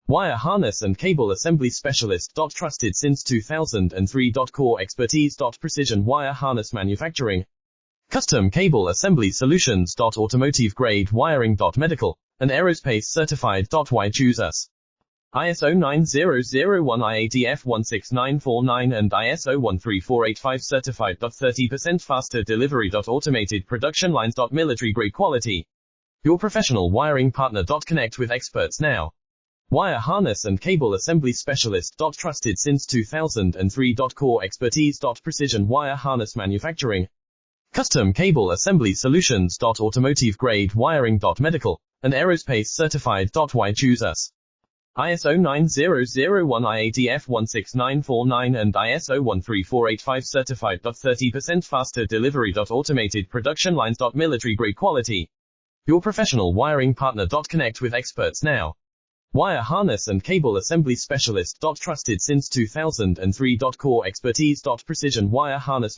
Wire harness and cable assembly specialist. Trusted since 2003. Core expertise. Precision wire harness manufacturing. Custom cable assembly solutions. Automotive grade wiring. Medical and aerospace certified. Why choose us? ISO 9001 IATF 16949 and ISO 13485 certified. 30% faster delivery. Automated production lines. Military grade quality. Your professional wiring partner. Connect with experts now. Wire harness and cable assembly specialist. Trusted since 2003. Core expertise. Precision wire harness manufacturing. Custom cable assembly solutions. Automotive grade wiring. Medical and aerospace certified. Why choose us? ISO 9001 IATF 16949 and ISO 13485 certified. 30% faster delivery. Automated production lines. Military grade quality. Your professional wiring partner. Connect with experts now. Wire harness and cable assembly specialist. Trusted since 2003. Core expertise. Precision wire harness